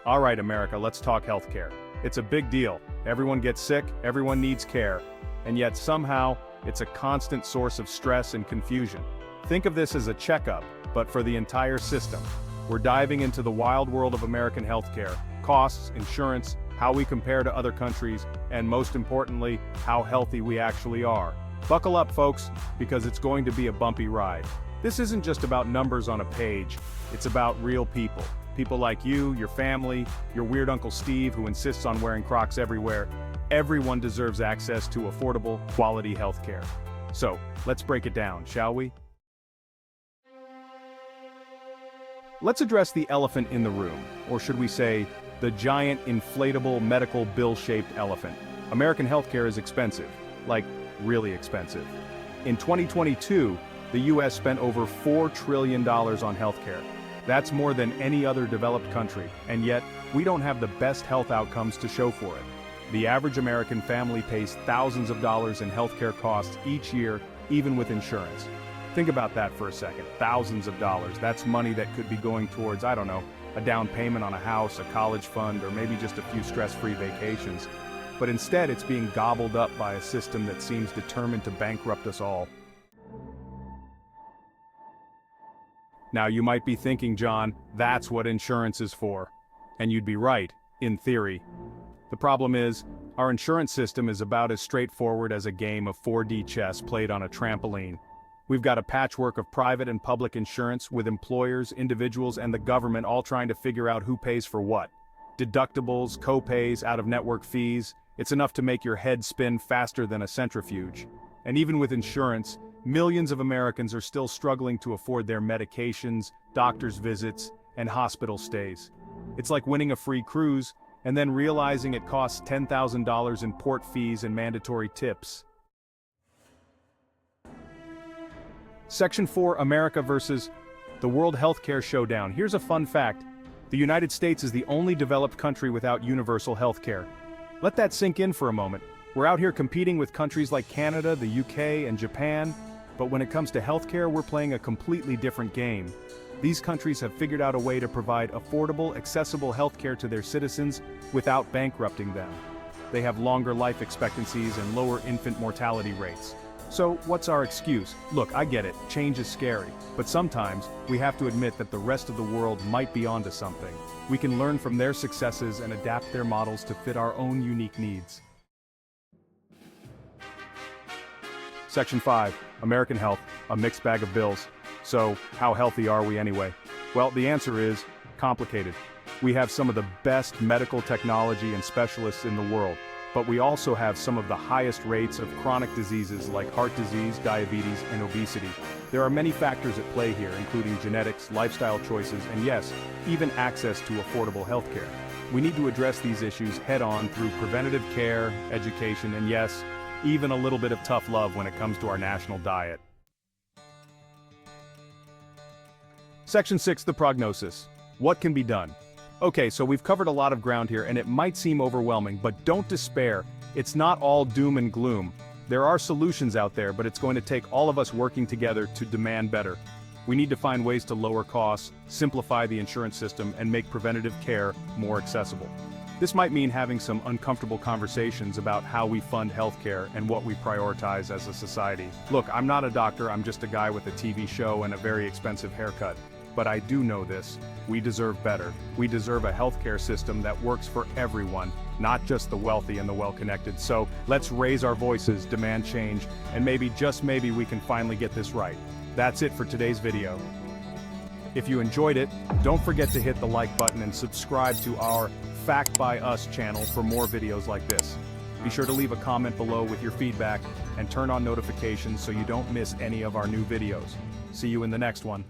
All right, America, let's talk healthcare. It's a big deal. Everyone gets sick, everyone needs care, and yet somehow, it's a constant source of stress and confusion. Think of this as a checkup, but for the entire system. We're diving into the wild world of American healthcare, costs, insurance, how we compare to other countries, and most importantly, how healthy we actually are. Buckle up, folks, because it's going to be a bumpy ride. This isn't just about numbers on a page, it's about real people. People like you, your family, your weird Uncle Steve who insists on wearing Crocs everywhere. Everyone deserves access to affordable, quality healthcare. So, let's break it down, shall we? Let's address the elephant in the room, or should we say, the giant inflatable medical bill-shaped elephant. American healthcare is expensive, like really expensive. In 2022, the US spent over $4 trillion on healthcare. That's more than any other developed country, and yet, we don't have the best health outcomes to show for it. The average American family pays thousands of dollars in healthcare costs each year, even with insurance. Think about that for a second, thousands of dollars. That's money that could be going towards, I don't know, a down payment on a house, a college fund, or maybe just a few stress-free vacations. But instead, it's being gobbled up by a system that seems determined to bankrupt us all. Now you might be thinking, John, that's what insurance is for. And you'd be right, in theory. The problem is, our insurance system is about as straightforward as a game of 4D chess played on a trampoline. We've got a patchwork of private and public insurance with employers, individuals, and the government all trying to figure out who pays for what. Deductibles, co-pays, out-of-network fees, it's enough to make your head spin faster than a centrifuge. And even with insurance, millions of Americans are still struggling to afford their medications, doctor's visits, and hospital stays. It's like winning a free cruise, and then realizing it costs $10,000 in port fees and mandatory tips. Section 4, America versus the World Healthcare Showdown. Here's a fun fact. The United States is the only developed country without universal healthcare. Let that sink in for a moment. We're out here competing with countries like Canada, the UK, and Japan, but when it comes to healthcare, we're playing a completely different game. These countries have figured out a way to provide affordable, accessible healthcare to their citizens without bankrupting them. They have longer life expectancies and lower infant mortality rates. So, what's our excuse? Look, I get it, change is scary, but sometimes, we have to admit that the rest of the world might be onto something. We can learn from their successes and adapt their models to fit our own unique needs. Section 5, American health, a mixed bag of bills. So, how healthy are we anyway? Well, the answer is complicated. We have some of the best medical technology and specialists in the world, but we also have some of the highest rates of chronic diseases like heart disease, diabetes, and obesity. There are many factors at play here, including genetics, lifestyle choices, and yes, even access to affordable healthcare. We need to address these issues head-on through preventative care, education, and yes, even a little bit of tough love when it comes to our national diet. Section 6, the prognosis. What can be done? Okay, so we've covered a lot of ground here and it might seem overwhelming, but don't despair. It's not all doom and gloom. There are solutions out there, but it's going to take all of us working together to demand better. We need to find ways to lower costs, simplify the insurance system, and make preventative care more accessible. This might mean having some uncomfortable conversations about how we fund healthcare and what we prioritize as a society. Look, I'm not a doctor, I'm just a guy with a TV show and a very expensive haircut. But I do know this, we deserve better. We deserve a healthcare system that works for everyone, not just the wealthy and the well-connected. So let's raise our voices, demand change, and maybe, just maybe, we can finally get this right. That's it for today's video. If you enjoyed it, don't forget to hit the like button and subscribe to our Fact by Us channel for more videos like this. Be sure to leave a comment below with your feedback and turn on notifications so you don't miss any of our new videos. See you in the next one.